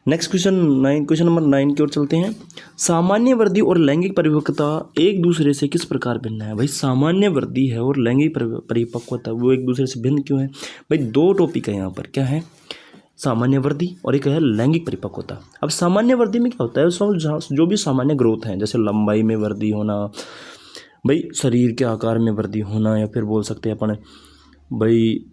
Next question number 9 की ओर चलते हैं। सामान्य वृद्धि और लैंगिक परिपक्वता एक दूसरे से किस प्रकार भिन्न है? भाई सामान्य वृद्धि है और लैंगिक परिपक्वता वो एक दूसरे से भिन्न क्यों है? भाई दो टॉपिक है यहाँ पर, क्या है? सामान्य वृद्धि और एक है लैंगिक परिपक्वता। अब सामान्य वृद्धि में क्या होता है, जो भी सामान्य ग्रोथ है, जैसे लंबाई में वृद्धि होना, भाई शरीर के आकार में वृद्धि होना, या फिर बोल सकते हैं अपन भाई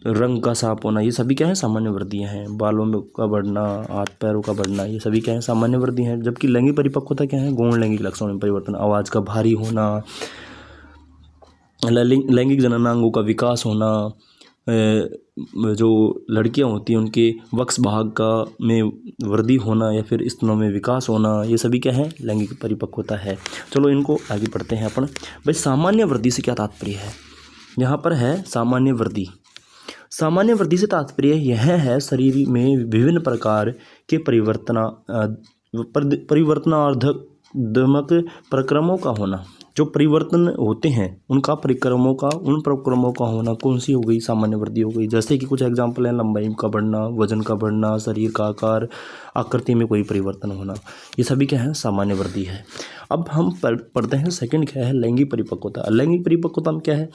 रंग का साफ होना, ये सभी क्या है? सामान्य वृद्धियाँ हैं। बालों में का बढ़ना, हाथ पैरों का बढ़ना, ये सभी क्या है? सामान्य वृद्धि हैं। जबकि लैंगिक परिपक्वता क्या है? गौण लैंगिक लक्षणों में परिवर्तन, आवाज़ का भारी होना, लैंगिक जननांगों का विकास होना, जो लड़कियां होती हैं उनके वक्ष भाग का में वृद्धि होना, या फिर स्तनों में विकास होना, ये सभी क्या है? लैंगिक परिपक्वता है। चलो इनको आगे पढ़ते हैं अपन। भाई सामान्य वृद्धि से क्या तात्पर्य है? यहाँ पर है सामान्य वृद्धि। सामान्य वृद्धि से तात्पर्य यह है शरीर में विभिन्न प्रकार के परिवर्तनात्मक प्रक्रमों का होना। जो परिवर्तन होते हैं उन प्रक्रमों का होना कौन सी हो गई? सामान्य वृद्धि हो गई। जैसे कि कुछ एग्जाम्पल हैं, लंबाई का बढ़ना, वजन का बढ़ना, शरीर का आकार, आकृति में कोई परिवर्तन होना, ये सभी क्या है? सामान्य वृद्धि है। अब हम पढ़ते हैं सेकंड क्या है? लैंगिक परिपक्वता। लैंगिक परिपक्वता में क्या है?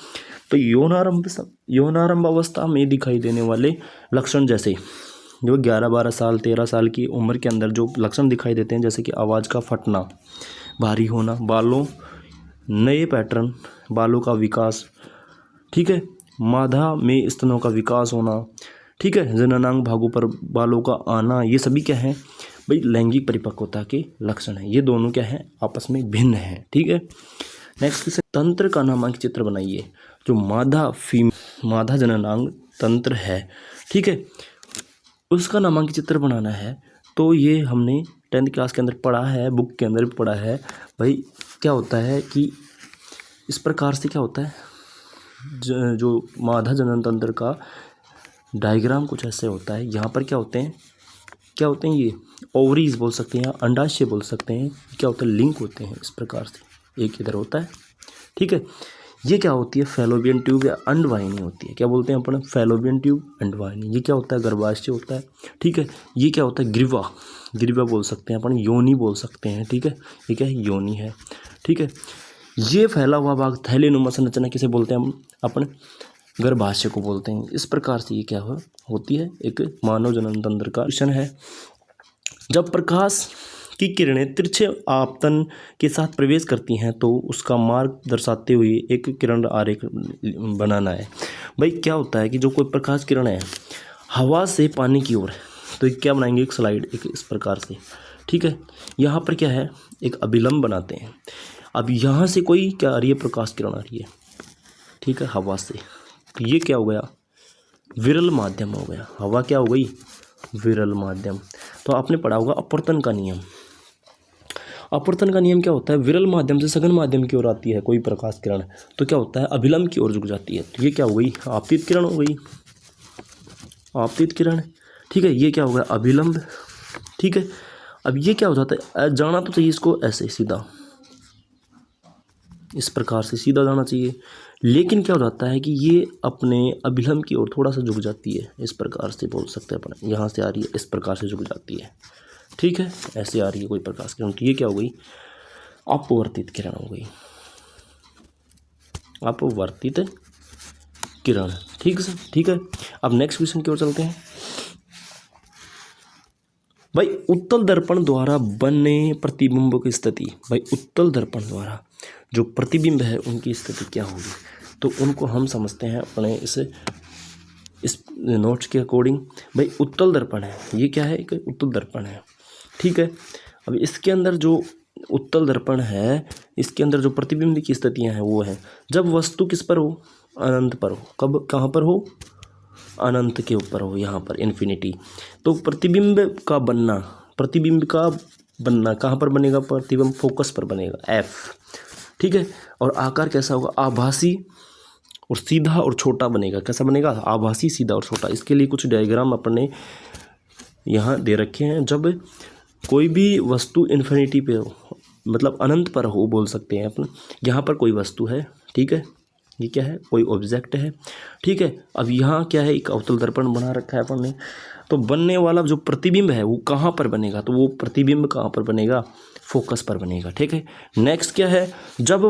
तो यौनारंभ अवस्था में दिखाई देने वाले लक्षण, जैसे जो 11-12 साल 13 साल की उम्र के अंदर जो लक्षण दिखाई देते हैं, जैसे कि आवाज़ का फटना, भारी होना, बालों नए पैटर्न, बालों का विकास, ठीक है, मादा में स्तनों का विकास होना, ठीक है, जननांग भागों पर बालों का आना, ये सभी क्या है? भाई लैंगिक परिपक्वता के लक्षण हैं। ये दोनों क्या है? आपस में भिन्न हैं। ठीक है। नेक्स्ट क्वेश्चन, तंत्र का नामांकित चित्र बनाइए। जो मादा जननांग तंत्र है, ठीक है, उसका नामांकित चित्र बनाना है। तो ये हमने 10th क्लास के अंदर पढ़ा है, बुक के अंदर भी पढ़ा है। भाई क्या होता है कि इस प्रकार से क्या होता है, जो मादा जनन तंत्र का डायग्राम कुछ ऐसे होता है। यहाँ पर क्या होते हैं ये ओवरीज बोल सकते हैं, अंडाशय बोल सकते हैं। क्या होता है? लिंक होते हैं इस प्रकार से, एक इधर होता है, ठीक है। ये क्या होती है? फैलोपियन ट्यूब या अंडवाहिनी होती है। क्या बोलते हैं अपन? Fallopian tube, अंडवाहिनी। ये क्या होता है? गर्भाशय होता है, ठीक है। ये क्या होता है? ग्रीवा बोल सकते हैं अपन, योनि बोल सकते हैं, ठीक है। ये क्या है? योनि है, ठीक है। ये फैला हुआ भाग थैलेनुमा संरचना किसे बोलते हैं? हम अपन गर्भाशय को बोलते हैं। इस प्रकार से ये क्या होती है? एक मानव जनन तंत्र का क्वेश्चन है। जब प्रकाश की किरणें तिरछे आपतन के साथ प्रवेश करती हैं तो उसका मार्ग दर्शाते हुए एक किरण आरेख बनाना है। भाई क्या होता है कि जो कोई प्रकाश किरण है हवा से पानी की ओर, तो क्या बनाएंगे? एक स्लाइड, एक इस प्रकार से, ठीक है। यहाँ पर क्या है? एक अभिलंब बनाते हैं। अब यहाँ से कोई क्या आ रही है? प्रकाश किरण आ रही है, ठीक है, हवा से। तो ये क्या हो गया? विरल माध्यम हो गया। हवा क्या हो गई? विरल माध्यम। तो आपने पढ़ा होगा अपवर्तन का नियम। अपवर्तन का नियम क्या होता है? विरल माध्यम से सघन माध्यम की ओर आती है कोई प्रकाश किरण, तो क्या होता है? अभिलंब की ओर झुक जाती है। तो ये क्या हो गई? आपतित किरण हो गई, आपतित किरण, ठीक है। ये क्या हो गया? अभिलंब, ठीक है। अब ये क्या हो जाता है? जाना तो चाहिए इसको ऐसे सीधा, इस प्रकार से सीधा जाना चाहिए, लेकिन क्या हो जाता है कि ये अपने अभिलंब की ओर थोड़ा सा झुक जाती है। इस प्रकार से बोल सकते हैं अपन, यहाँ से आ रही है, इस प्रकार से झुक जाती है, ठीक है। ऐसे आ रही है कोई प्रकाश किरण, तो ये क्या हो गई? अपवर्तित किरण हो गई, अपवर्तित किरण, ठीक है, ठीक है। अब नेक्स्ट क्वेश्चन की ओर चलते हैं। भाई उत्तल दर्पण द्वारा बने प्रतिबिंब की स्थिति। भाई उत्तल दर्पण द्वारा जो प्रतिबिंब है उनकी स्थिति क्या होगी? तो उनको हम समझते हैं अपने इस नोट्स के अकॉर्डिंग। भाई उत्तल दर्पण है, ये क्या है? एक उत्तल दर्पण है, ठीक है। अब इसके अंदर जो उत्तल दर्पण है, इसके अंदर जो प्रतिबिंब की स्थितियां हैं वो है जब वस्तु किस पर हो? अनंत पर हो। कब? कहाँ पर हो? अनंत के ऊपर हो, यहाँ पर इन्फिनिटी। तो प्रतिबिंब का बनना कहाँ पर बनेगा? प्रतिबिंब फोकस पर बनेगा, एफ, ठीक है। और आकार कैसा होगा? आभासी और सीधा और छोटा बनेगा। कैसा बनेगा? आभासी, सीधा और छोटा। इसके लिए कुछ डायग्राम अपने यहाँ दे रखे हैं। जब कोई भी वस्तु इन्फिनिटी पे हो, मतलब अनंत पर हो बोल सकते हैं अपन। यहाँ पर कोई वस्तु है, ठीक है, ये क्या है, कोई ऑब्जेक्ट है, ठीक है। अब यहाँ क्या है, एक अवतल दर्पण बना रखा है अपन ने, तो बनने वाला जो प्रतिबिंब है वो कहाँ पर बनेगा, तो वो प्रतिबिंब कहाँ पर बनेगा, फोकस पर बनेगा, ठीक है। नेक्स्ट क्या है, जब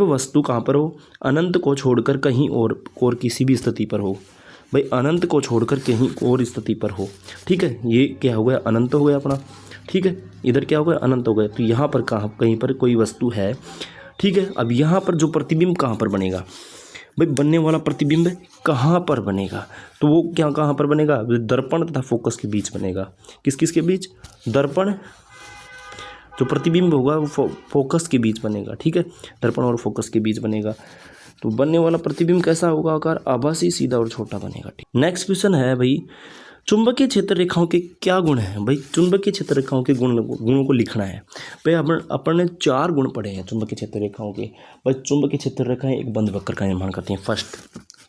वस्तु कहाँ पर हो, अनंत को छोड़कर कहीं और किसी भी स्थिति पर हो। भाई अनंत को छोड़कर कहीं और स्थिति पर हो, ठीक है। ये क्या हो गया, अनंत हो गया अपना, ठीक है। इधर क्या हो गया, अनंत हो गया। तो यहाँ पर कहीं पर कोई वस्तु है, ठीक है। अब यहाँ पर जो प्रतिबिंब कहाँ पर बनेगा, भाई बनने वाला प्रतिबिंब कहाँ पर बनेगा, तो वो क्या कहाँ पर बनेगा, दर्पण तथा फोकस के बीच बनेगा। किस किस के बीच, दर्पण, जो प्रतिबिंब होगा वो फोकस के बीच बनेगा, ठीक है। दर्पण और फोकस के बीच बनेगा। तो बनने वाला प्रतिबिंब कैसा होगा, आकार आभासी, सीधा और छोटा बनेगा, ठीक। नेक्स्ट क्वेश्चन है भाई, चुंबकीय क्षेत्र रेखाओं के क्या गुण हैं। भाई चुंबकीय क्षेत्र रेखाओं के गुणों को लिखना है। भाई अपन ने 4 गुण पढ़े हैं चुंबकीय क्षेत्र रेखाओं के। भाई चुंबकीय क्षेत्र रेखाएं एक बंद वक्र का निर्माण करती हैं, फर्स्ट,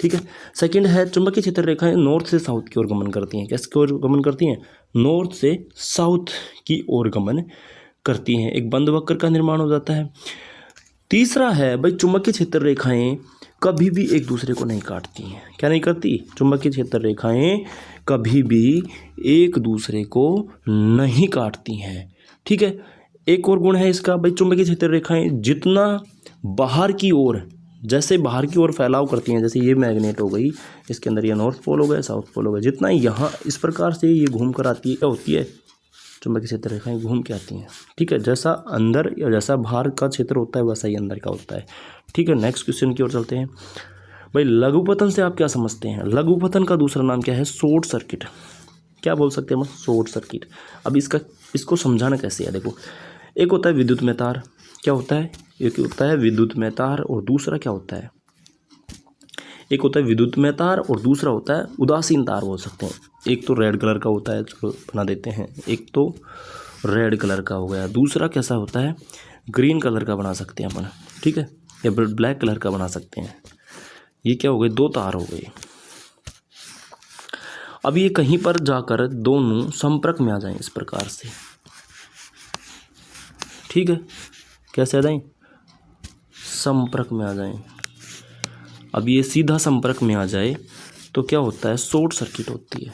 ठीक है। सेकंड है, चुंबकीय क्षेत्र रेखाएं नॉर्थ से साउथ की ओर गमन करती हैं। कैसे ओर गमन करती हैं, नॉर्थ से साउथ की ओर गमन करती हैं, एक बंद वक्र का निर्माण हो जाता है। तीसरा है भाई, चुंबकीय क्षेत्र रेखाएं कभी भी एक दूसरे को नहीं काटती हैं। क्या नहीं करती, चुंबकीय क्षेत्र रेखाएं कभी भी एक दूसरे को नहीं काटती हैं, ठीक है। एक और गुण है इसका, भाई चुंबकीय क्षेत्र रेखाएं जितना बाहर की ओर, जैसे बाहर की ओर फैलाव करती हैं, जैसे ये मैग्नेट हो गई, इसके अंदर ये नॉर्थ पोल हो गया, साउथ पोल हो गया, जितना यहाँ इस प्रकार से ये घूम कर आती है, क्या होती है, चुंबकीय क्षेत्र रेखाएं घूम के आती हैं, ठीक है। जैसा अंदर या जैसा बाहर का क्षेत्र होता है वैसा ही अंदर का होता है, ठीक है। नेक्स्ट क्वेश्चन की ओर चलते हैं। भाई लघुपतन से आप क्या समझते हैं, लघुपतन का दूसरा नाम क्या है, शॉर्ट सर्किट। क्या बोल सकते हैं हम, शॉर्ट सर्किट। अब इसको समझाना कैसे है, देखो, एक होता है विद्युत में तार, क्या होता है, एक होता है विद्युत में तार और दूसरा क्या होता है, एक होता है विद्युत में तार और दूसरा होता है उदासीन तार बोल सकते हैं। एक तो रेड कलर का होता है, चलो बना देते हैं, एक तो रेड कलर का हो गया, दूसरा कैसा होता है, ग्रीन कलर का बना सकते हैं अपन, ठीक है, या ब्लैक कलर का बना सकते हैं। ये क्या हो गए, 2 तार हो गए। अब ये कहीं पर जाकर दोनों संपर्क में आ जाएं इस प्रकार से, ठीक है, कैसे आ जाएं, संपर्क में आ जाएं। अब ये सीधा संपर्क में आ जाए तो क्या होता है, शॉर्ट सर्किट होती है।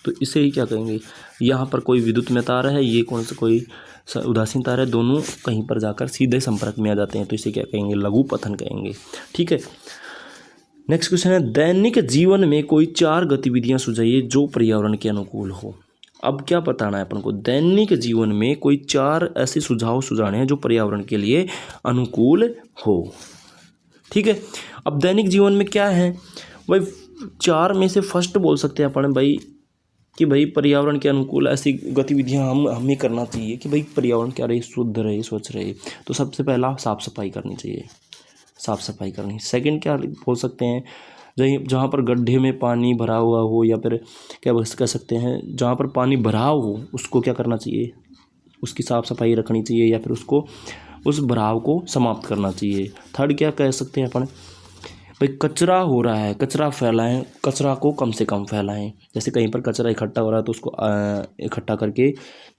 तो इसे ही क्या कहेंगे, यहाँ पर कोई विद्युत में तार है, ये कौन सा कोई उदासीन तार है, दोनों कहीं पर जाकर सीधे संपर्क में आ जाते हैं, तो इसे क्या कहेंगे, लघुपतन कहेंगे, ठीक है। नेक्स्ट क्वेश्चन है, दैनिक जीवन में कोई 4 गतिविधियां सुझाइए जो पर्यावरण के अनुकूल हो। अब क्या बताना है अपन को, दैनिक जीवन में कोई 4 ऐसे सुझाव सुझाने हैं जो पर्यावरण के लिए अनुकूल हो, ठीक है। अब दैनिक जीवन में क्या है भाई, 4 में से फर्स्ट बोल सकते हैं अपन भाई कि भाई पर्यावरण के अनुकूल ऐसी गतिविधियां हमें करना चाहिए कि भाई पर्यावरण क्या रहे, शुद्ध रहे, स्वच्छ रहे। तो सबसे पहला साफ़ सफाई करनी चाहिए, साफ़ सफाई करनी। सेकंड क्या बोल सकते हैं, जहाँ पर गड्ढे में पानी भरा हुआ हो, या फिर क्या कह सकते हैं, जहाँ पर पानी भराव हो उसको क्या करना चाहिए, उसकी साफ़ सफाई रखनी चाहिए, या फिर उसको उस भराव को समाप्त करना चाहिए। थर्ड क्या कह सकते हैं अपन, भाई कचरा हो रहा है, कचरा फैलाएं, कचरा को कम से कम फैलाएं। जैसे कहीं पर कचरा इकट्ठा हो रहा है तो उसको इकट्ठा करके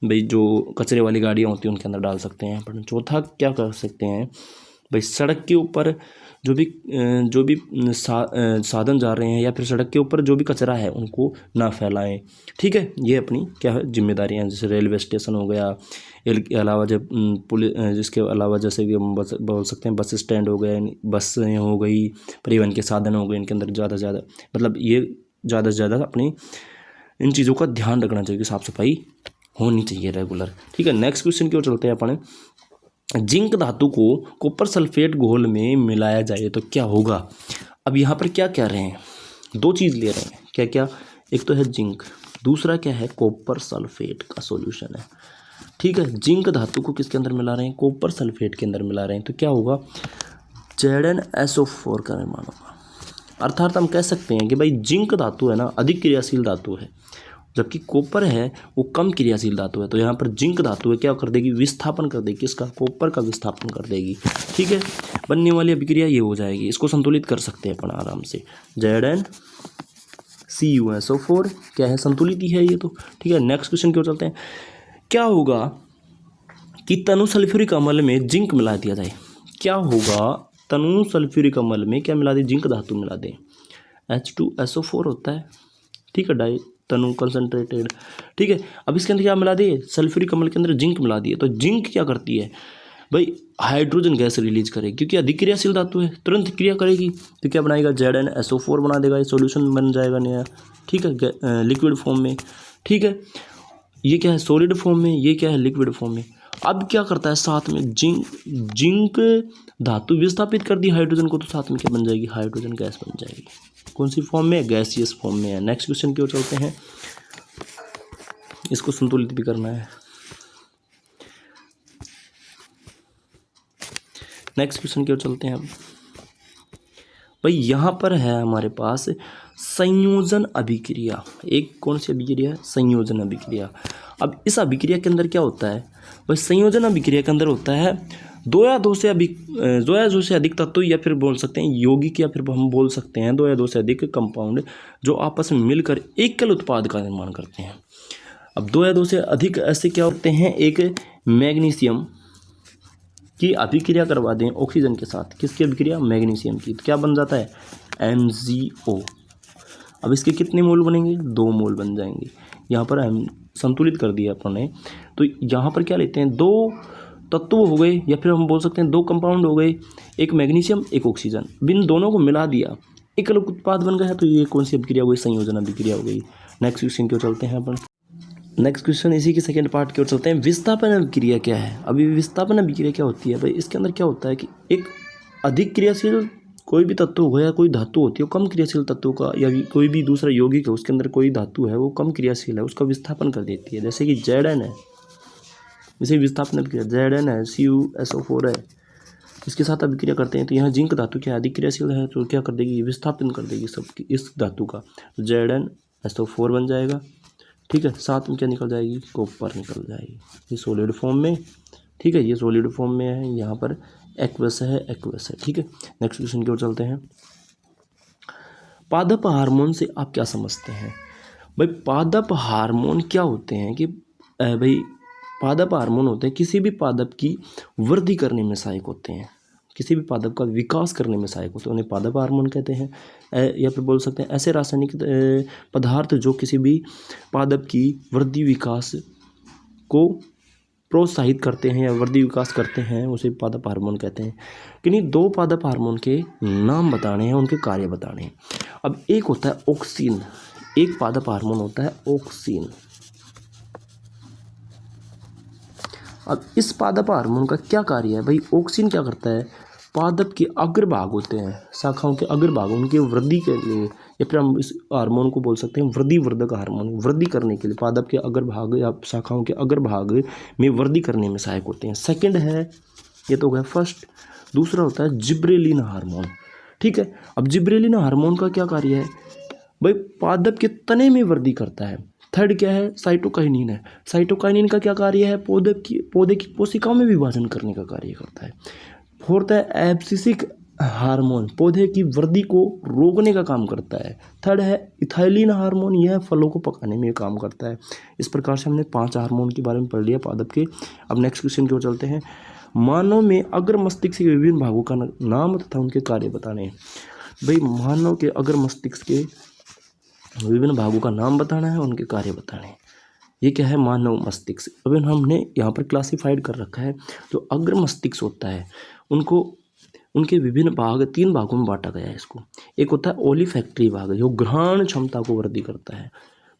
भाई जो कचरे वाली गाड़ियाँ होती हैं उनके अंदर डाल सकते हैं अपन। चौथा क्या कर सकते हैं, भाई सड़क के ऊपर जो भी साधन जा रहे हैं या फिर सड़क के ऊपर जो भी कचरा है उनको ना फैलाएं, ठीक है। ये अपनी क्या है जिम्मेदारियाँ हैं। जैसे रेलवे स्टेशन हो गया, इसके अलावा जब जिसके अलावा जैसे कि हम बोल सकते हैं बस स्टैंड हो गए, बस हो गई, परिवहन के साधन हो गए, इनके अंदर ज़्यादा से ज़्यादा मतलब ये ज़्यादा से ज़्यादा अपनी इन चीज़ों का ध्यान रखना चाहिए कि साफ़ सफाई होनी चाहिए रेगुलर, ठीक है। नेक्स्ट क्वेश्चन की ओर चलते हैं अपन। जिंक धातु को कॉपर सल्फेट घोल में मिलाया जाए तो क्या होगा। अब यहाँ पर क्या कह रहे हैं, 2 चीज़ ले रहे हैं, क्या क्या, एक तो है जिंक, दूसरा क्या है कॉपर सल्फेट का सॉल्यूशन है, ठीक है। जिंक धातु को किसके अंदर मिला रहे हैं, कॉपर सल्फेट के अंदर मिला रहे हैं, तो क्या होगा, ZnSO4 का निर्माण होगा। अर्थात हम कह सकते हैं कि भाई जिंक धातु है ना अधिक क्रियाशील धातु है, जबकि कॉपर है वो कम क्रियाशील धातु है। तो यहाँ पर जिंक धातु है क्या कर देगी, विस्थापन कर देगी, इसका कॉपर का विस्थापन कर देगी, ठीक है। बनने वाली अभिक्रिया ये हो जाएगी, इसको संतुलित कर सकते हैं अपन आराम से। ZnCuSO4 क्या है, संतुलित ही है ये तो, ठीक है। नेक्स्ट क्वेश्चन की ओर चलते हैं। क्या होगा कि तनु सल्फ्यूरिक अम्ल में जिंक मिला दिया जाए, क्या होगा तनु सल्फ्यूरिक अम्ल में क्या मिला दें, जिंक धातु मिला दें, H2SO4 होता है, ठीक है, डाई तनु कंसनट्रेटेड, ठीक है। अब इसके अंदर क्या मिला दिए, सल्फ्यूरिक अम्ल के अंदर जिंक मिला दिए, तो जिंक क्या करती है भाई, हाइड्रोजन गैस रिलीज करेगी, क्योंकि अधिक्रियाशील धातु है, तुरंत क्रिया करेगी, तो क्या बनाएगा, ZnSO4 बना देगा, ये सॉल्यूशन बन जाएगा नया, ठीक है, लिक्विड फॉर्म में, ठीक है। ये क्या है, सॉलिड फॉर्म में, ये क्या है, लिक्विड फॉर्म में। अब क्या करता है, साथ में जिंक धातु विस्थापित कर दी हाइड्रोजन को, तो साथ में क्या बन जाएगी, हाइड्रोजन गैस बन जाएगी। कौन सी फॉर्म में, गैसियस फॉर्म में है। नेक्स्ट क्वेश्चन की ओर चलते हैं, इसको संतुलित भी करना है। नेक्स्ट क्वेश्चन की ओर चलते हैं अब भाई, यहाँ पर है हमारे पास संयोजन अभिक्रिया। एक कौन सी अभिक्रिया है, संयोजन अभिक्रिया। अब इस अभिक्रिया के अंदर क्या होता है भाई, संयोजन अभिक्रिया के अंदर होता है दो या दो से अधिक तत्व, या फिर बोल सकते हैं यौगिक, या फिर हम बोल सकते हैं दो या दो से अधिक कंपाउंड जो आपस में मिलकर एकल उत्पाद का निर्माण करते हैं। अब दो या दो से अधिक ऐसे क्या होते हैं, एक मैग्नीशियम की अभिक्रिया करवा दें ऑक्सीजन के साथ, किसकी अभिक्रिया, मैग्नीशियम की, तो क्या बन जाता है, MgO। अब इसके कितने मोल बनेंगे, 2 मोल बन जाएंगे। यहाँ पर हम संतुलित कर दिया अपन ने, तो यहाँ पर क्या लेते हैं, 2 तत्व हो गए, या फिर हम बोल सकते हैं 2 कंपाउंड हो गए, एक मैग्नीशियम एक ऑक्सीजन, इन दोनों को मिला दिया, एक अलग उत्पाद बन गया है, तो ये कौन सी अभिक्रिया हो गई, संयोजन अभिक्रिया हो गई। नेक्स्ट क्वेश्चन की ओर चलते हैं अपन। नेक्स्ट क्वेश्चन इसी के सेकंड पार्ट की ओर चलते हैं। विस्थापन अभिक्रिया क्या है। अभी विस्थापन अभिक्रिया क्या होती है भाई, इसके अंदर क्या होता है कि एक अधिक क्रियाशील कोई भी तत्व हो या कोई धातु होती है, कम क्रियाशील तत्व का, या कोई भी दूसरा यौगिक है उसके अंदर कोई धातु है वो कम क्रियाशील है, उसका विस्थापन कर देती है। जैसे कि Zn है, इसे विस्थापन अभिक्रिया, Zn है, CuSO4 है, इसके साथ अभिक्रिया करते हैं, तो यहाँ जिंक धातु क्या अधिक क्रियाशील है, तो क्या कर देगी, विस्थापन कर देगी सबकी इस धातु का, तो ZnSO4 बन जाएगा, ठीक है। साथ में क्या निकल जाएगी, कॉपर निकल जाएगी, ये सॉलिड फॉर्म में, ठीक है, ये सॉलिड फॉर्म में है, यहाँ पर एक्वस है, ठीक है। नेक्स्ट क्वेश्चन की ओर चलते हैं। पादप हार्मोन से आप क्या समझते हैं भाई, पादप हार्मोन क्या होते हैं कि भाई, पादप हार्मोन होते हैं किसी भी पादप की वृद्धि करने में सहायक होते हैं, किसी भी पादप का विकास करने में सहायक होते हैं, उन्हें पादप हार्मोन कहते हैं। या फिर बोल सकते हैं ऐसे रासायनिक पदार्थ जो किसी भी पादप की वृद्धि विकास को प्रोत्साहित करते हैं या वृद्धि विकास करते हैं, उसे पादप हार्मोन कहते हैं। किन्हीं 2 पादप हार्मोन के नाम बताने हैं, उनके कार्य बताने हैं। अब एक होता है ऑक्सिन, एक पादप हार्मोन होता है ऑक्सिन। अब इस पादप हार्मोन का क्या कार्य है भाई, ऑक्सिन क्या करता है, पादप के अग्रभाग होते हैं, शाखाओं के अग्रभाग, उनके वृद्धि के लिए, या फिर हम इस हार्मोन को बोल सकते हैं वृद्धि वर्धक हार्मोन, वृद्धि करने के लिए पादप के अग्रभाग या शाखाओं के अग्रभाग में वृद्धि करने में सहायक होते हैं। सेकंड है, ये तो हो गया फर्स्ट। दूसरा होता है जिब्रेलिन हार्मोन, ठीक है। अब जिब्रेलिन हार्मोन का क्या कार्य है भाई, पादप के तने में वृद्धि करता है। थर्ड क्या है, साइटोकाइनिन है। साइटोकाइनिन का क्या कार्य है, पौधे की कोशिकाओं में विभाजन करने का कार्य करता है। फोर्थ है एब्सिसिक हार्मोन, पौधे की वृद्धि को रोकने का काम करता है। थर्ड है इथाइलिन हार्मोन, यह फलों को पकाने में काम करता है। इस प्रकार से हमने 5 हार्मोन के बारे में पढ़ लिया पादप के। अब नेक्स्ट क्वेश्चन की ओर चलते हैं। मानव में अग्र मस्तिष्क के विभिन्न भागों का नाम तथा उनके कार्य बताने हैं। भाई मानव के अग्र मस्तिष्क के विभिन्न भागों का नाम बताना है, उनके कार्य बताने हैं। ये क्या है, मानव मस्तिष्क। अब हमने यहाँ पर क्लासिफाइड कर रखा है। जो अग्र मस्तिष्क होता है उनको उनके विभिन्न भाग 3 भागों में बांटा गया है इसको। एक होता है ओलिफैक्टरी भाग, जो ग्रहण क्षमता को वृद्धि करता है,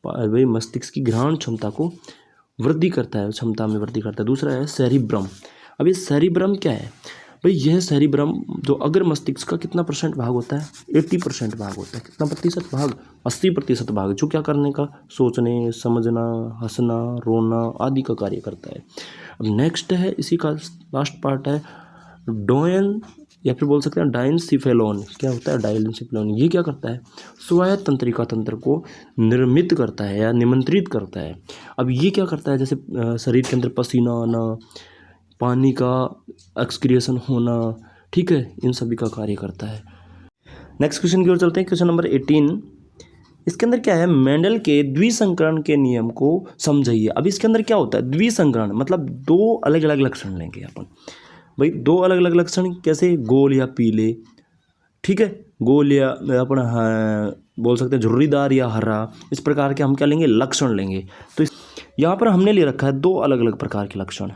भाई मस्तिष्क की ग्रहण क्षमता को वृद्धि करता है, क्षमता में वृद्धि करता है। दूसरा है सेरिब्रम। अब ये सेरिब्रम क्या है भाई, यह सेरिब्रम जो अग्र मस्तिष्क का कितना % भाग होता है, 80% भाग होता है। कितना प्रतिशत भाग, 80% भाग, जो क्या करने का, सोचने, समझना, हंसना, रोना आदि का कार्य करता है। अब नेक्स्ट है, इसी का लास्ट पार्ट है डोयन, या फिर बोल सकते हैं डायनसिफेलोन। क्या होता है डायनसिफेलोन, ये क्या करता है, स्वायत्त तंत्रिका तंत्र को निर्मित करता है या निमंत्रित करता है। अब ये क्या करता है, जैसे शरीर के अंदर पसीना आना, पानी का एक्सक्रिएशन होना, ठीक है, इन सभी का कार्य करता है। नेक्स्ट क्वेश्चन की ओर चलते हैं, क्वेश्चन नंबर 18। इसके अंदर क्या है, मेंडल के द्विसंकरण के नियम को समझिए। अब इसके अंदर क्या होता है, द्विसंकरण मतलब 2 अलग अलग लक्षण लेंगे अपन। भाई दो अलग अलग लक्षण कैसे, गोल या पीले, ठीक है, गोल या अपना बोल सकते हैं झुर्रीदार या हरा, इस प्रकार के हम क्या लेंगे, लक्षण लेंगे। तो यहाँ पर हमने ले रखा है दो अलग अलग प्रकार के लक्षण,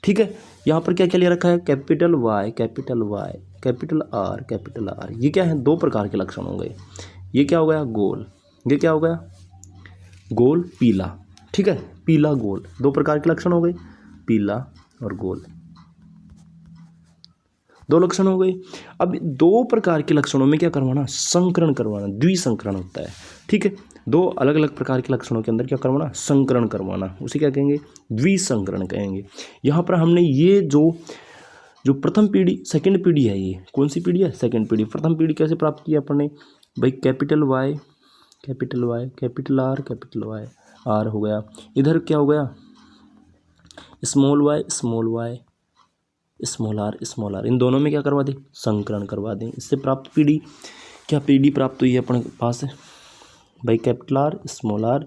ठीक है। यहाँ पर क्या क्या ले रखा है, capital Y, capital R, capital R, ये क्या है, दो प्रकार के लक्षण हो गए। ये क्या हो गया, गोल, ये क्या हो गया, गोल पीला, ठीक है, पीला गोल, दो प्रकार के लक्षण हो गए, पीला और गोल, दो लक्षण हो गए। अब दो प्रकार के लक्षणों में क्या करवाना, संकरण करवाना, द्विसंकरण होता है, ठीक है। दो अलग अलग प्रकार के लक्षणों के अंदर क्या करवाना, संकरण करवाना, उसे क्या कहेंगे, द्विसंकरण कहेंगे। यहाँ पर हमने ये जो प्रथम पीढ़ी, सेकंड पीढ़ी है, ये कौन सी पीढ़ी है, सेकंड पीढ़ी। प्रथम पीढ़ी कैसे प्राप्त किया अपने, भाई capital Y, capital R, capital Y, R हो गया, इधर क्या हो गया, स्मॉल वाई, स्मॉल आर, इन दोनों में क्या करवा दें, संकरण करवा दें। इससे प्राप्त पीढ़ी, क्या पीढ़ी प्राप्त हुई है अपने पास है भाई, capital R, small R,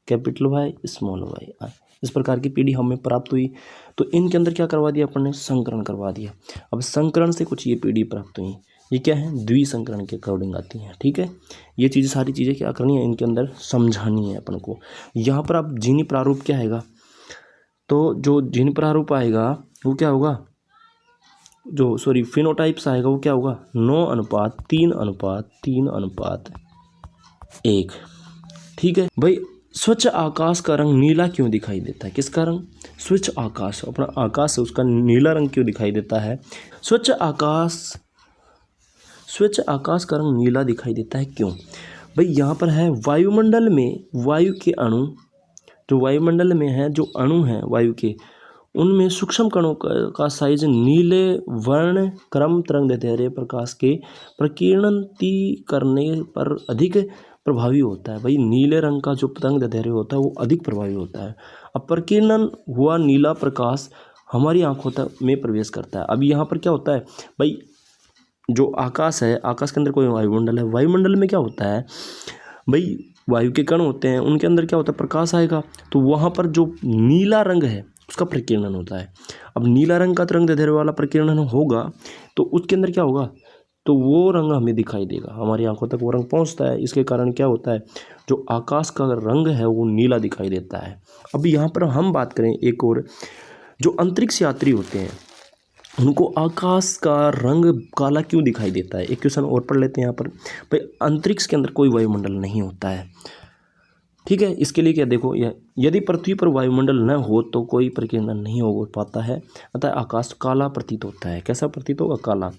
capital Y, small Y, R, इस प्रकार की पीढ़ी हमें प्राप्त हुई। तो इनके अंदर क्या करवा दिया अपन ने, संकरण करवा दिया। अब संकरण से कुछ ये पीढ़ी प्राप्त हुई, ये क्या है, द्विसंकरण के अकॉर्डिंग आती हैं, ठीक है। ये चीज़, सारी चीज़ें क्या करनी है, इनके अंदर समझानी है अपन को। यहाँ पर आप जीनी प्रारूप क्या आएगा, तो जो जीन प्रारूप आएगा वो क्या होगा, जो फिनोटाइप्स आएगा वो क्या होगा, 9:3:3:1, ठीक है भाई। स्वच्छ आकाश का रंग नीला क्यों दिखाई देता है, किसका रंग, स्वच्छ आकाश, अपना आकाश है उसका नीला रंग क्यों दिखाई देता है, स्वच्छ आकाश का रंग नीला दिखाई देता है क्यों भाई। यहाँ पर है वायुमंडल में वायु के अणु, जो वायुमंडल में है, जो अणु हैं वायु के, उनमें सूक्ष्म कणों का साइज नीले वर्ण क्रम तरंगदैर्घ्य प्रकाश के प्रकीर्णती करने पर अधिक प्रभावी होता है। भाई नीले रंग का जो तरंगदैर्घ्य होता है वो अधिक प्रभावी होता है। अब प्रकीर्णन हुआ नीला प्रकाश हमारी आंखों तक में प्रवेश करता है। अब यहाँ पर क्या होता है भाई, जो आकाश है, आकाश के अंदर कोई वायुमंडल है, वायुमंडल में क्या होता है भाई, वायु के कण होते हैं, उनके अंदर क्या होता है, प्रकाश आएगा, तो वहाँ पर जो नीला रंग है उसका प्रकीर्णन होता है। अब नीला रंग का तरंगदैर्घ्य वाला प्रकीर्णन होगा तो उसके अंदर क्या होगा, तो वो रंग हमें दिखाई देगा, हमारी आंखों तक वो रंग पहुंचता है। इसके कारण क्या होता है, जो आकाश का रंग है वो नीला दिखाई देता है। अब यहाँ पर हम बात करें एक और, जो अंतरिक्ष यात्री होते हैं उनको आकाश का रंग काला क्यों दिखाई देता है। एक क्वेश्चन और पढ़ लेते हैं यहाँ पर, भाई अंतरिक्ष के अंदर कोई वायुमंडल नहीं होता है, ठीक है। इसके लिए क्या, देखो यदि पृथ्वी पर वायुमंडल न हो तो कोई प्रकीर्णन नहीं हो पाता है, अतः आकाश काला प्रतीत होता है। कैसा प्रतीत होगा, काला।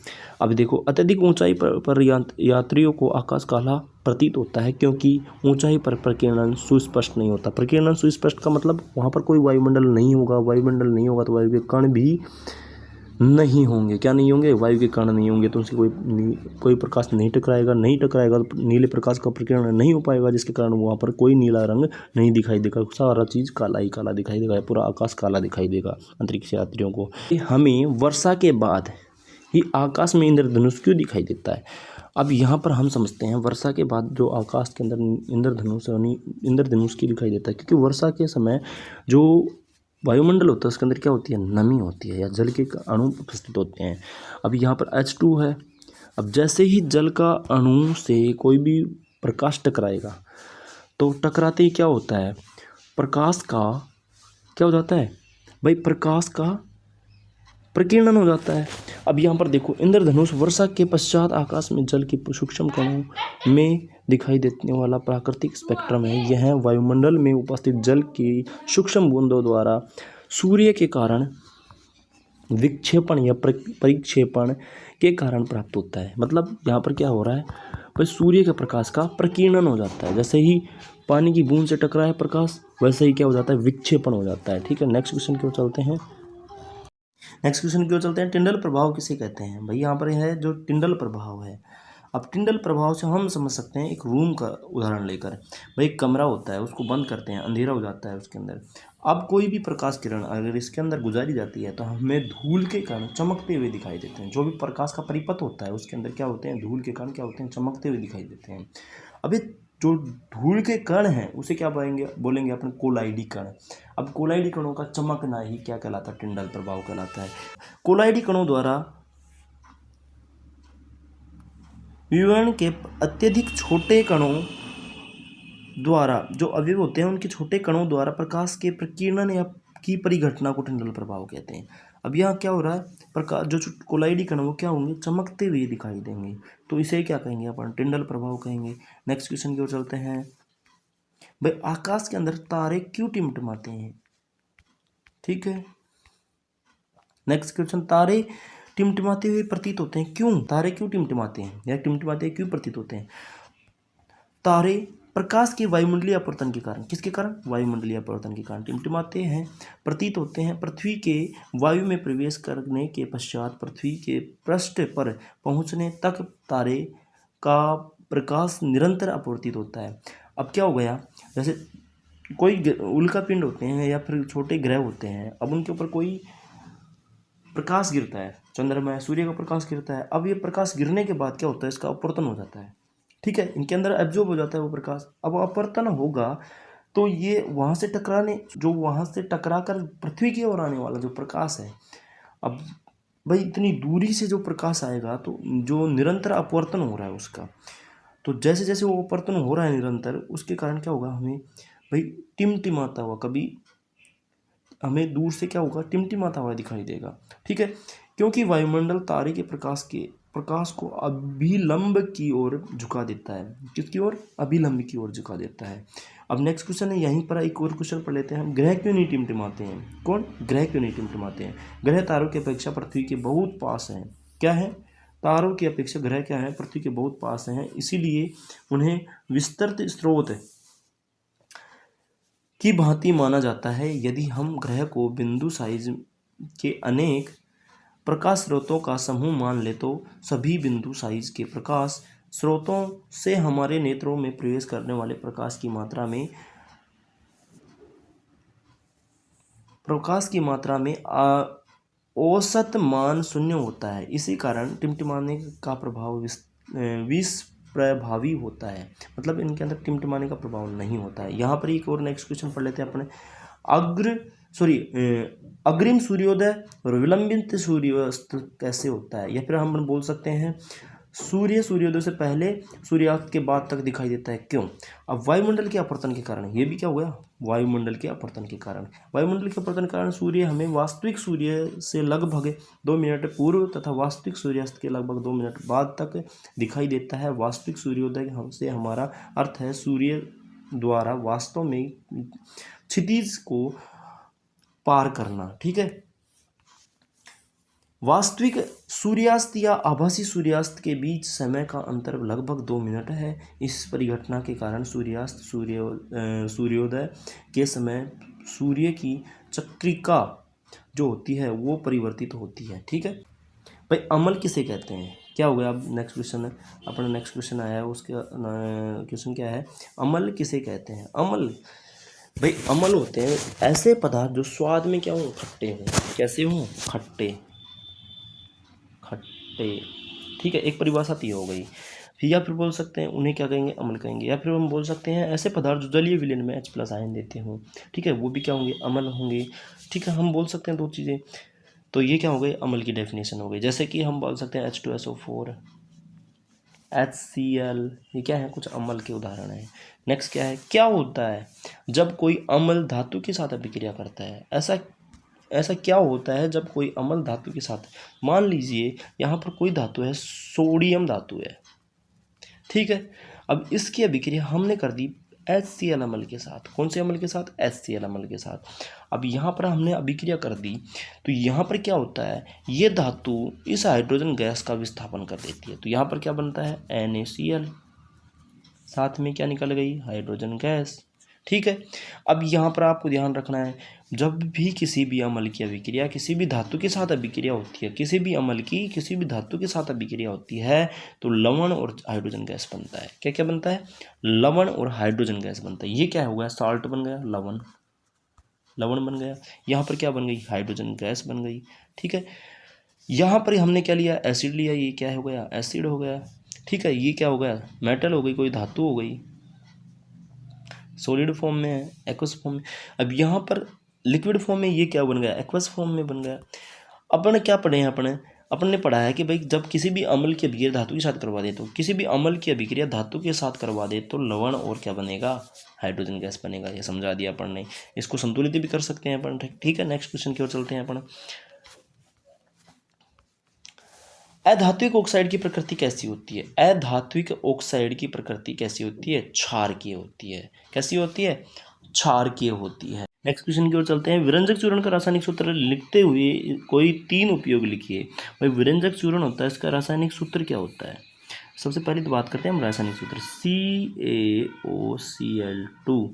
अब देखो अत्यधिक ऊंचाई पर यात्रियों को आकाश काला प्रतीत होता है क्योंकि ऊंचाई पर प्रकीर्णन सुस्पष्ट नहीं होता। प्रकीर्णन सुस्पष्ट का मतलब वहाँ पर कोई वायुमंडल नहीं होगा, वायुमंडल नहीं होगा तो वायु के कण भी नहीं होंगे। क्या नहीं होंगे, वायु के कण नहीं होंगे, तो उनसे कोई प्रकाश नहीं टकराएगा, नहीं टकराएगा तो नीले प्रकाश का प्रकीर्णन नहीं हो पाएगा, जिसके कारण वहाँ पर कोई नीला रंग नहीं दिखाई देगा, सारा चीज़ काला ही काला दिखाई देगा, पूरा आकाश काला दिखाई देगा अंतरिक्ष यात्रियों को। हमें वर्षा के बाद ही आकाश में इंद्रधनुष क्यों दिखाई देता है। अब यहाँ पर हम समझते हैं वर्षा के बाद जो आकाश के अंदर इंद्रधनुष क्यों दिखाई देता है, क्योंकि वर्षा के समय जो वायुमंडल होता है उसके अंदर क्या होती है, नमी होती है या जल के अणु उपस्थित होते हैं। अब यहाँ पर H2 है। अब जैसे ही जल का अणु से कोई भी प्रकाश टकराएगा तो टकराते ही क्या होता है, प्रकाश का क्या हो जाता है भाई, प्रकाश का प्रकीर्णन हो जाता है। अब यहाँ पर देखो इंद्रधनुष वर्षा के पश्चात आकाश में जल की सूक्ष्म कणों में दिखाई देने वाला प्राकृतिक स्पेक्ट्रम है। यह वायुमंडल में उपस्थित जल की सूक्ष्म बूंदों द्वारा सूर्य के कारण विक्षेपण या परिक्षेपण के कारण प्राप्त होता है। मतलब यहाँ पर क्या हो रहा है भाई, सूर्य के प्रकाश का प्रकीर्णन हो जाता है। जैसे ही पानी की बूंद से टकराए प्रकाश, वैसे ही क्या हो जाता है, विक्षेपण हो जाता है। ठीक है, नेक्स्ट क्वेश्चन की ओर चलते हैं। टिंडल प्रभाव किसे कहते हैं भाई, यहाँ पर है जो टिंडल प्रभाव है। अब टिंडल प्रभाव से हम समझ सकते हैं एक रूम का उदाहरण लेकर। भाई एक कमरा होता है, उसको बंद करते हैं, अंधेरा हो जाता है उसके अंदर। अब कोई भी प्रकाश किरण अगर इसके अंदर गुजारी जाती है तो हमें धूल के कारण चमकते हुए दिखाई देते हैं। जो भी प्रकाश का परिपथ होता है उसके अंदर क्या होते हैं, धूल के कारण क्या होते हैं, चमकते हुए दिखाई देते हैं। अब ये जो धूल के कण हैं उसे क्या बोलेंगे अपन कोलाइडी कण। अब कोलाइडी कणों का चमकना ही क्या कहलाता है, टिंडल प्रभाव कहलाता है। कोलाइडी कणों द्वारा विवरण के अत्यधिक छोटे कणों द्वारा जो अवयव होते हैं उनके छोटे कणों द्वारा प्रकाश के प्रकीर्णन या की परिघटना को टिंडल प्रभाव कहते हैं। अब यहाँ क्या हो रहा है, प्रकाश जो कोलाइडी कण वो क्या होंगे, चमकते हुए दिखाई देंगे, तो इसे क्या कहेंगे अपन, टिंडल प्रभाव कहेंगे। नेक्स्ट क्वेश्चन की ओर चलते हैं। भाई आकाश के अंदर तारे क्यों टिमटिमाते हैं, ठीक है। नेक्स्ट क्वेश्चन, तारे टिमटिमाते हुए प्रतीत होते हैं, क्यों, तारे क्यों टिमटिमाते हैं या टिमटिमाते क्यों प्रतीत होते हैं। तारे प्रकाश के वायुमंडलीय अपवर्तन के कारण, किसके कारण, वायुमंडलीय अपवर्तन के कारण टिमटिमाते हैं, प्रतीत होते हैं। पृथ्वी के वायु में प्रवेश करने के पश्चात पृथ्वी के पृष्ठ पर पहुंचने तक तारे का प्रकाश निरंतर अपवर्तित होता है। अब क्या हो गया, जैसे कोई उल्का पिंड होते हैं या फिर छोटे ग्रह होते हैं, अब उनके ऊपर कोई प्रकाश गिरता है, चंद्रमा, सूर्य का प्रकाश गिरता है। अब ये प्रकाश गिरने के बाद क्या होता है, इसका अपवर्तन हो जाता है, ठीक है, इनके अंदर एब्जॉर्ब हो जाता है वो प्रकाश। अब अपवर्तन होगा तो ये वहाँ से टकरा कर पृथ्वी की ओर आने वाला जो प्रकाश है, अब भाई इतनी दूरी से जो प्रकाश आएगा तो जो निरंतर अपवर्तन हो रहा है उसका, तो जैसे जैसे वो अपवर्तन हो रहा है निरंतर, उसके कारण क्या होगा, हमें भाई टिमटिमाता हुआ, कभी हमें दूर से क्या होगा, टिमटिमाता हुआ दिखाई देगा, ठीक है, क्योंकि वायुमंडल तारे के प्रकाश को अभिलंब की ओर झुका देता है, किसकी ओर, अभिलंब की ओर झुका देता है। अब नेक्स्ट क्वेश्चन है, यहीं पर एक और क्वेश्चन पढ़ लेते हैं हम, ग्रह क्यों नहीं टिमटिमाते हैं, कौन, ग्रह क्यों नहीं टिमटिमाते हैं। ग्रह तारों की अपेक्षा पृथ्वी के बहुत पास हैं, क्या है, तारों की अपेक्षा ग्रह क्या है, पृथ्वी के बहुत पास हैं, इसीलिए उन्हें विस्तृत स्रोत की भांति माना जाता है। यदि हम ग्रह को बिंदु साइज के अनेक प्रकाश स्रोतों का समूह मान ले तो सभी बिंदु साइज के प्रकाश स्रोतों से हमारे नेत्रों में प्रवेश करने वाले प्रकाश की मात्रा में औसत मान शून्य होता है। इसी कारण टिमटिमाने का प्रभाव विषप्रभावी होता है, मतलब इनके अंदर टिमटिमाने का प्रभाव नहीं होता है। यहाँ पर एक और नेक्स्ट क्वेश्चन पढ़ लेते हैं अपने, अग्रिम सूर्योदय और विलंबित सूर्यास्त कैसे होता है, या फिर हम बोल सकते हैं सूर्योदय से पहले सूर्यास्त के बाद तक दिखाई देता है, क्यों। अब वायुमंडल के अपवर्तन के कारण, ये भी क्या हो गया, वायुमंडल के अपवर्तन के कारण, वायुमंडल के अपवर्तन के कारण सूर्य हमें वास्तविक सूर्य से लगभग 2 मिनट पूर्व तथा वास्तविक सूर्यास्त के लगभग 2 मिनट बाद तक दिखाई देता है। वास्तविक सूर्योदय से हमारा अर्थ है सूर्य द्वारा वास्तव में क्षितिज को पार करना, ठीक है। वास्तविक सूर्यास्त या आभासी सूर्यास्त के बीच समय का अंतर लगभग 2 मिनट है। इस परिघटना के कारण सूर्योदय के समय सूर्य की चक्रिका जो होती है वो परिवर्तित होती है, ठीक है। भाई अमल किसे कहते हैं, क्या हो गया, अब नेक्स्ट क्वेश्चन है अपना, नेक्स्ट क्वेश्चन आया है, उसका क्वेश्चन क्या है, अमल किसे कहते हैं। अमल, भाई अमल होते हैं ऐसे पदार्थ जो स्वाद में क्या हो, खट्टे हों, कैसे हों, खट्टे, ठीक है, एक परिभाषा तो ये हो गई। फिर या फिर बोल सकते हैं उन्हें क्या कहेंगे, अम्ल कहेंगे, या फिर हम बोल सकते हैं ऐसे पदार्थ जो जलीय विलयन में H+ आयन देते हों, ठीक है, वो भी क्या होंगे, अम्ल होंगे, ठीक है। हम बोल सकते हैं 2 चीज़ें, तो ये क्या हो गई, अम्ल की डेफिनेशन हो गई। जैसे कि हम बोल सकते हैं H2SO4, HCl, ये क्या है, कुछ अम्ल के उदाहरण हैं। नेक्स्ट क्या है, क्या होता है जब कोई अम्ल धातु के साथ अभिक्रिया करता है, ऐसा क्या होता है जब कोई अम्ल धातु के साथ, मान लीजिए यहाँ पर कोई धातु है, सोडियम धातु है, ठीक है। अब इसकी अभिक्रिया हमने कर दी HCl अम्ल के साथ, कौन से अम्ल के साथ, HCl अम्ल के साथ। अब यहाँ पर हमने अभिक्रिया कर दी तो यहाँ पर क्या होता है, ये धातु इस हाइड्रोजन गैस का विस्थापन कर देती है, तो यहाँ पर क्या बनता है, NaCl, साथ में क्या निकल गई, हाइड्रोजन गैस, ठीक है। अब यहाँ पर आपको ध्यान रखना है, जब भी किसी भी अम्ल की अभिक्रिया किसी भी धातु के साथ अभिक्रिया होती है, किसी भी अम्ल की किसी भी धातु के साथ अभिक्रिया होती है तो लवण और हाइड्रोजन गैस बनता है। क्या क्या बनता है, लवण और हाइड्रोजन गैस बनता है। ये क्या हो गया, साल्ट बन गया, लवण बन गया, यहाँ पर क्या बन गई, हाइड्रोजन गैस बन गई, ठीक है। यहाँ पर हमने क्या लिया, एसिड लिया, ये क्या हो गया, एसिड हो गया, ठीक है। ये क्या हो गया, मेटल हो गई, कोई धातु हो गई, सॉलिड फॉर्म में है, एक्वस फॉर्म में। अब यहाँ पर लिक्विड फॉर्म में ये क्या बन गया, एक्वस फॉर्म में बन गया। अपन क्या पढ़े हैं, अपन ने पढ़ा है कि भाई जब किसी भी अम्ल की अभिक्रिया धातु के साथ करवा दे, तो किसी भी अम्ल की अभिक्रिया धातु के साथ करवा दे तो लवण और क्या बनेगा, हाइड्रोजन गैस बनेगा। ये समझा दिया अपन ने। इसको संतुलित भी कर सकते हैं अपन। ठीक है, नेक्स्ट क्वेश्चन की ओर चलते हैं अपन। अधात्विक ऑक्साइड की प्रकृति कैसी होती है? अधात्विक ऑक्साइड की प्रकृति कैसी होती है? क्षारकीय होती है। कैसी होती है? क्षारकीय होती है। नेक्स्ट क्वेश्चन की ओर चलते हैं। विरंजक चूर्ण का रासायनिक सूत्र लिखते हुए कोई 3 उपयोग लिखिए। भाई विरंजक चूर्ण होता है, इसका रासायनिक सूत्र क्या होता है? सबसे पहले तो बात करते हैं हम रासायनिक सूत्र। CaOCl2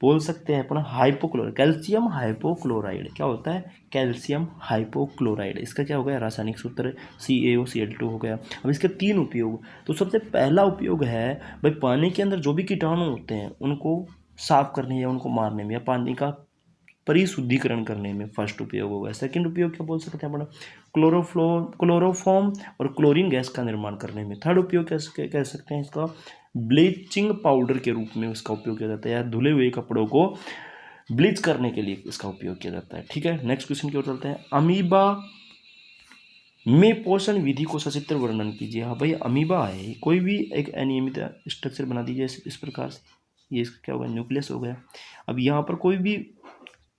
बोल सकते हैं अपन हाइपोक्लोराइड, कैल्शियम हाइपोक्लोराइड। क्या होता है? Calcium hypochloride. इसका क्या हो गया? रासायनिक सूत्र CaOCl2 हो गया। अब इसके 3 उपयोग। तो सबसे पहला उपयोग है भाई पानी के अंदर जो भी कीटाणु होते हैं उनको साफ करने या उनको मारने में, या पानी का परिशुद्धिकरण करने में फर्स्ट उपयोग होगा। सेकंड उपयोग क्या बोल सकते हैं अपन? क्लोरोफॉर्म और क्लोरीन गैस का निर्माण करने में। थर्ड उपयोग कैसे कह सकते हैं इसका? ब्लीचिंग पाउडर के रूप में इसका उपयोग किया जाता है, या धुले हुए कपड़ों को ब्लीच करने के लिए इसका उपयोग किया जाता है। ठीक है, नेक्स्ट क्वेश्चन की ओर चलते हैं। अमीबा में पोषण विधि को सचित्र वर्णन कीजिए। हाँ भाई, अमीबा है, कोई भी एक अनियमित स्ट्रक्चर बना दीजिए इस प्रकार से। ये इसका क्या होगा? न्यूक्लियस हो गया। अब यहाँ पर कोई भी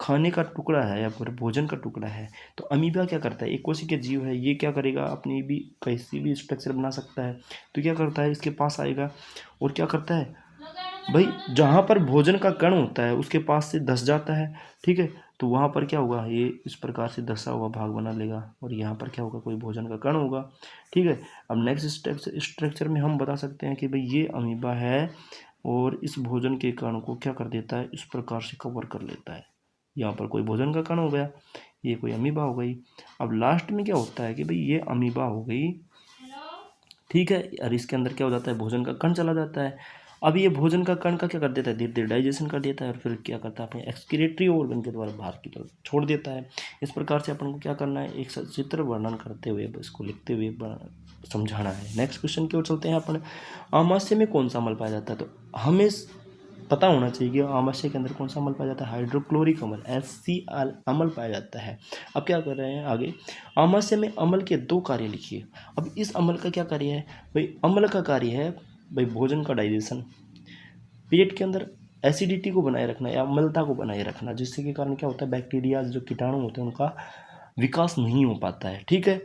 खाने का टुकड़ा है या फिर भोजन का टुकड़ा है, तो अमीबा क्या करता है? एक कोशिकीय जीव है, ये क्या करेगा? अपनी भी कैसी भी स्ट्रक्चर बना सकता है। तो क्या करता है? इसके पास आएगा और क्या करता है भाई, जहाँ पर भोजन का कण होता है उसके पास से धस जाता है। ठीक है, तो वहाँ पर क्या होगा? ये इस प्रकार से धसा हुआ भाग बना लेगा, और यहाँ पर क्या होगा? कोई भोजन का कण होगा। ठीक है, अब नेक्स्ट स्ट्रक्चर में हम बता सकते हैं कि भाई ये अमीबा है, और इस भोजन के कण को क्या कर देता है? इस प्रकार से कवर कर लेता है। यहाँ पर कोई भोजन का कण हो गया, ये कोई अमीबा हो गई। अब लास्ट में क्या होता है कि भाई ये अमीबा हो गई, ठीक है, और इसके अंदर क्या हो जाता है? भोजन का कण चला जाता है। अब ये भोजन का कण का क्या कर देता है? धीरे धीरे डाइजेशन कर देता है, और फिर क्या करता है? अपने एक्सक्रीटरी ऑर्गन के द्वारा बाहर की तरफ छोड़ देता है। इस प्रकार से अपन को क्या करना है? एक सचित्र वर्णन करते हुए इसको लिखते हुए समझाना है। नेक्स्ट क्वेश्चन की ओर चलते हैं अपन। आमाशय में कौन सा अम्ल पाया जाता है? तो हमें पता होना चाहिए कि आमाशय के अंदर कौन सा अम्ल पाया जाता है? हाइड्रोक्लोरिक अम्ल, HCl अम्ल पाया जाता है। अब क्या कर रहे हैं आगे? आमाशय में अम्ल के 2 कार्य लिखिए। अब इस अम्ल का क्या कार्य है भाई? अम्ल का कार्य है भाई भोजन का डाइजेशन, पेट के अंदर एसिडिटी को बनाए रखना या अम्लता को बनाए रखना, जिससे के कारण क्या होता है? बैक्टीरिया जो कीटाणु होते हैं उनका विकास नहीं हो पाता है। ठीक है,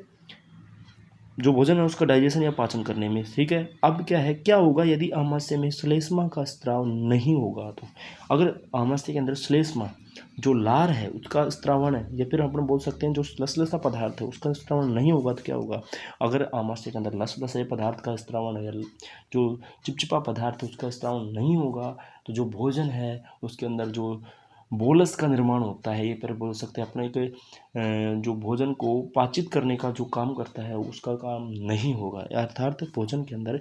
जो भोजन है उसका डाइजेशन या पाचन करने में। ठीक है, अब क्या है, क्या होगा यदि आमाशय में श्लेष्मा का स्त्राव नहीं होगा? तो अगर आमाशय के अंदर श्लेष्मा जो लार है उसका स्त्रावण है, या फिर अपन बोल सकते हैं जो लसलसा पदार्थ है उसका स्त्रावण नहीं होगा, तो क्या होगा? अगर आमाशय के अंदर लसलसे पदार्थ का स्त्रावण है, जो चिपचिपा पदार्थ है उसका स्त्रावण नहीं होगा, तो जो भोजन है उसके अंदर जो बोलस का निर्माण होता है, ये पर बोल सकते हैं अपने एक जो भोजन को पाचित करने का जो काम करता है उसका काम नहीं होगा। अर्थात भोजन के अंदर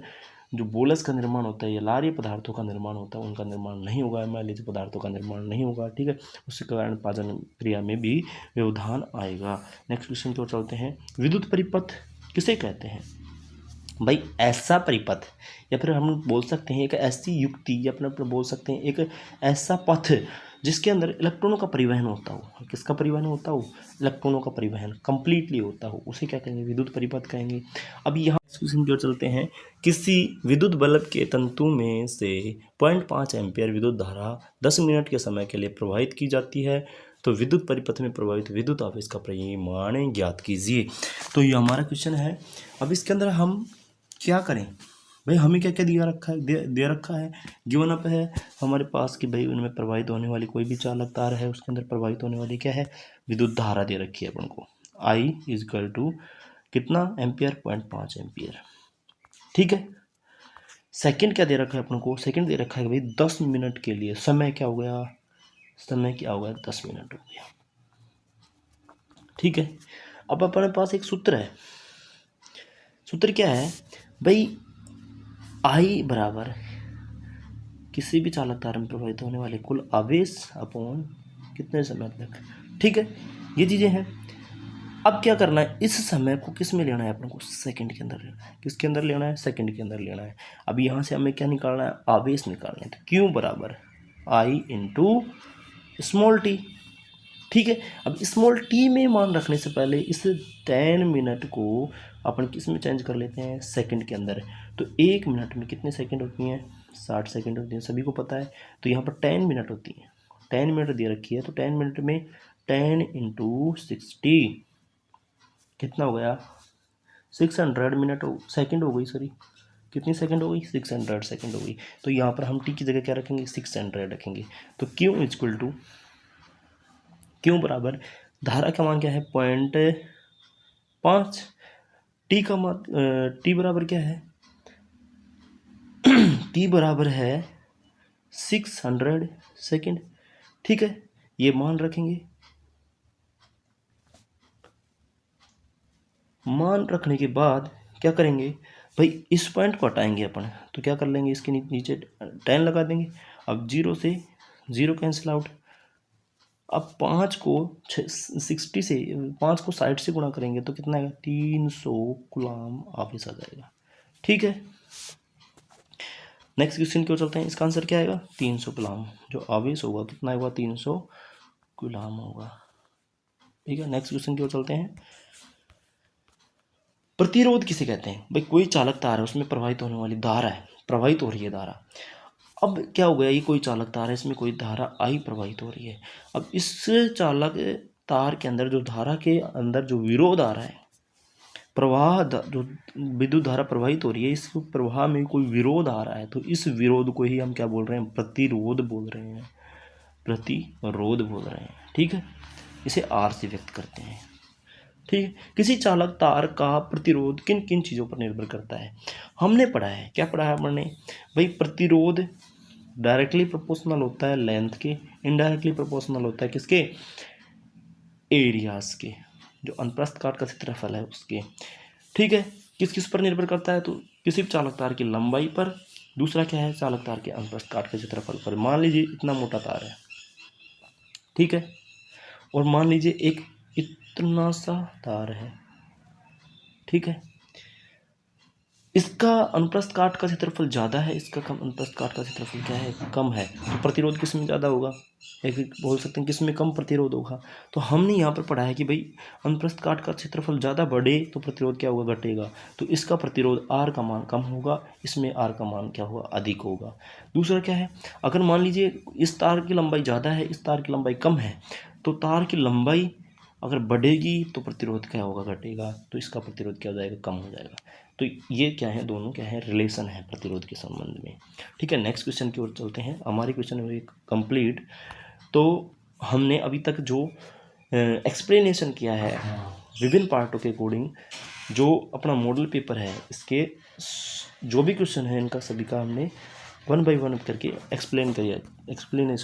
जो बोलस का निर्माण होता है या लारीय पदार्थों का निर्माण होता है उनका निर्माण नहीं होगा, मैलिज पदार्थों का निर्माण नहीं होगा। ठीक है, उसके कारण पाचन क्रिया में भी व्यवधान आएगा। नेक्स्ट क्वेश्चन की ओर चलते हैं। विद्युत परिपथ किसे कहते हैं? भाई ऐसा परिपथ, या फिर हम बोल सकते हैं एक ऐसी युक्ति, या फिर बोल सकते हैं एक ऐसा पथ जिसके अंदर इलेक्ट्रॉनों का परिवहन होता हो। किसका परिवहन होता हो? इलेक्ट्रॉनों का परिवहन कंप्लीटली होता हो, उसे क्या कहेंगे? विद्युत परिपथ कहेंगे। अब यहाँ क्वेश्चन की ओर चलते हैं। किसी विद्युत बल्ब के तंतु में से 0.5 एम्पियर विद्युत धारा 10 मिनट के समय के लिए प्रवाहित की जाती है, तो विद्युत परिपथ में प्रवाहित विद्युत आवेश का परिमाण ज्ञात कीजिए। तो ये हमारा क्वेश्चन है। अब इसके अंदर हम क्या करें भाई? हमें क्या क्या दिया रखा है? दे रखा है, गिवन अप है हमारे पास कि भाई उनमें प्रवाहित होने वाली कोई भी चालक तार है, उसके अंदर प्रवाहित होने वाली क्या है? विद्युत धारा दे रखी है अपन को। I = कितना एम्पियर? 0.5 एम्पियर। ठीक है, सेकंड क्या दे रखा है अपन को? सेकंड दे रखा है भाई 10 मिनट के लिए। समय क्या हो गया? समय क्या हो गया? 10 मिनट हो गया। ठीक है, अब अपने पास एक सूत्र है। सूत्र क्या है भाई? I बराबर किसी भी चालक तार में प्रवाहित होने वाले कुल आवेश अपॉन कितने समय तक। ठीक है, ये चीज़ें हैं। अब क्या करना है? इस समय को किस में लेना है? अपन को सेकंड के अंदर लेना है। किसके अंदर लेना है? सेकंड के अंदर लेना है। अब यहाँ से हमें क्या निकालना है? आवेश निकालना है। तो Q बराबर आई इंटू स्मॉल टी। ठीक है, अब स्मॉल टी में मान रखने से पहले इस 10 मिनट को अपन किस में चेंज कर लेते हैं, सेकंड के अंदर। तो 1 मिनट में कितने सेकंड होती हैं, 60 सेकंड होती हैं, सभी को पता है। तो यहाँ पर 10 मिनट होती हैं, 10 मिनट दे रखी है, तो 10 मिनट में 10 इंटू 60 कितना हो गया, 600 मिनट सेकंड हो गई, सॉरी कितनी सेकंड हो गई, 600 सेकंड हो गई। तो यहाँ पर हम टी की जगह क्या रखेंगे, 600 रखेंगे। तो क्यू इक्वल टू, क्यों बराबर धारा का मान क्या है, 0.5, टी का मान टी बराबर क्या है टी बराबर है 600 सेकेंड। ठीक है, ये मान रखेंगे। मान रखने के बाद क्या करेंगे भाई, इस पॉइंट को हटाएंगे अपन, तो क्या कर लेंगे, इसके नीचे 10 लगा देंगे। अब 0 से 0 कैंसिल आउट। अब 5 को 60 से 5 को 60 से गुणा करेंगे तो कितना आएगा, 300 कूलम आवेश आ जाएगा। ठीक है, नेक्स्ट क्वेश्चन क्यों चलते हैं, इसका आंसर क्या आएगा, 300 कूलम जो आवेश होगा कितना होगा, 300 कूलम होगा। ठीक है, नेक्स्ट क्वेश्चन क्यों चलते हैं, प्रतिरोध किसे कहते हैं भाई, कोई चालक तार है उसमें प्रवाहित होने वाली धारा है, प्रवाहित हो रही है धारा। अब क्या हो गया, ये कोई चालक तार है, इसमें कोई धारा आई प्रवाहित हो रही है। अब इस चालक तार के अंदर जो धारा के अंदर जो विरोध आ रहा है, प्रवाह जो विद्युत धारा प्रवाहित हो रही है, इस प्रवाह में कोई विरोध आ रहा है, तो इस विरोध को ही हम क्या बोल रहे हैं, प्रतिरोध बोल रहे हैं, प्रतिरोध बोल रहे हैं। ठीक है, इसे आर से व्यक्त करते हैं। ठीक है, किसी चालक तार का प्रतिरोध किन किन चीज़ों पर निर्भर करता है, हमने पढ़ा है, क्या पढ़ा है हमने भाई, प्रतिरोध डायरेक्टली प्रोपोर्शनल होता है लेंथ के, इनडायरेक्टली प्रोपोर्शनल होता है किसके, एरियाज के, जो अनुप्रस्थ काट का क्षेत्रफल है उसके। ठीक है, किस किस पर निर्भर करता है, तो किसी चालक तार की लंबाई पर, दूसरा क्या है, चालक तार के अनुप्रस्थ काट के क्षेत्रफल पर। मान लीजिए इतना मोटा तार है, ठीक है, और मान लीजिए एक इतना सा तार है, ठीक है, इसका अनुप्रस्थ काट का क्षेत्रफल ज़्यादा है, इसका कम अनुप्रस्थ काट का क्षेत्रफल क्या है, कम है, तो प्रतिरोध किस में ज़्यादा होगा, एक बोल सकते हैं किस में कम प्रतिरोध होगा। तो हमने यहाँ पर पढ़ा है कि भाई अनुप्रस्थ काट का क्षेत्रफल ज़्यादा बढ़े तो प्रतिरोध क्या होगा, घटेगा, तो इसका प्रतिरोध आर का मान कम होगा, इसमें आर का मान क्या होगा, अधिक होगा। दूसरा क्या है, अगर मान लीजिए इस तार की लंबाई ज़्यादा है, इस तार की लंबाई कम है, तो तार की लंबाई अगर बढ़ेगी तो प्रतिरोध क्या होगा, घटेगा, तो इसका प्रतिरोध क्या हो जाएगा, कम हो जाएगा। तो ये क्या है, दोनों क्या है, रिलेशन है प्रतिरोध के संबंध में। ठीक है, नेक्स्ट क्वेश्चन की ओर चलते हैं। हमारी क्वेश्चन हुई कंप्लीट। तो हमने अभी तक जो एक्सप्लेनेशन किया है विभिन्न पार्टों के अकॉर्डिंग, जो अपना मॉडल पेपर है इसके जो भी क्वेश्चन है इनका सभी का हमने 1 बाय 1 करके एक्सप्लेनेशन